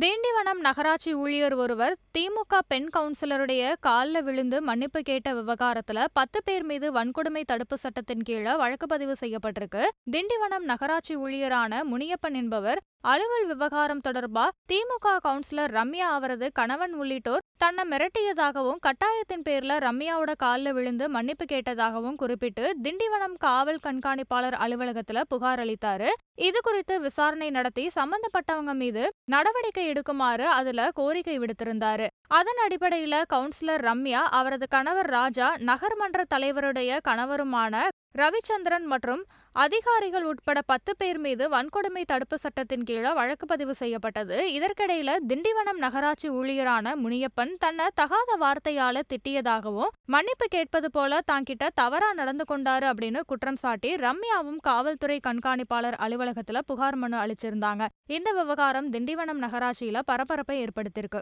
திண்டிவனம் நகராட்சி ஊழியர் ஒருவர் திமுக பெண் கவுன்சிலருடைய கால்ல விழுந்து மன்னிப்பு கேட்ட விவகாரத்துல 10 பேர் மீது வன்கொடுமை தடுப்பு சட்டத்தின் கீழ வழக்கு பதிவு செய்யப்பட்டிருக்கு. திண்டிவனம் நகராட்சி ஊழியரான முனியப்பன் என்பவர் அலுவல் விவகாரம் தொடர்பா திமுக கவுன்சிலர் ரம்யா அவரது கணவன் உள்ளிட்டோர் தன்னை மிரட்டியதாகவும் கட்டாயத்தின் பேர்ல ரம்யாவோட கால்ல விழுந்து மன்னிப்பு கேட்டதாகவும் குறிப்பிட்டு திண்டிவனம் காவல் கண்காணிப்பாளர் அலுவலகத்துல புகார் அளித்தாரு. இது குறித்து விசாரணை நடத்தி சம்பந்தப்பட்டவங்க மீது நடவடிக்கை எடுக்குமாறு அதுல கோரிக்கை விடுத்திருந்தாரு. அதன் அடிப்படையில கவுன்சிலர் ரம்யா, அவரது கணவர் ராஜா, நகர்மன்ற தலைவருடைய கணவருமான ரவிச்சந்திரன் மற்றும் அதிகாரிகள் உட்பட 10 பேர் மீது வன்கொடுமை தடுப்பு சட்டத்தின் கீழ வழக்கு பதிவு செய்யப்பட்டது. இதற்கிடையில திண்டிவனம் நகராட்சி ஊழியரான முனியப்பன் தன்னை தகாத வார்த்தையால திட்டியதாகவும் மன்னிப்பு கேட்பது போல தாங்கிட்ட தவறா நடந்து கொண்டாரு அப்படின்னு குற்றம் சாட்டி ரம்யாவும் காவல்துறை கண்காணிப்பாளர் அலுவலகத்துல புகார் மனு அளிச்சிருந்தாங்க. இந்த விவகாரம் திண்டிவனம் நகராட்சியில பரபரப்பை ஏற்படுத்தியிருக்கு.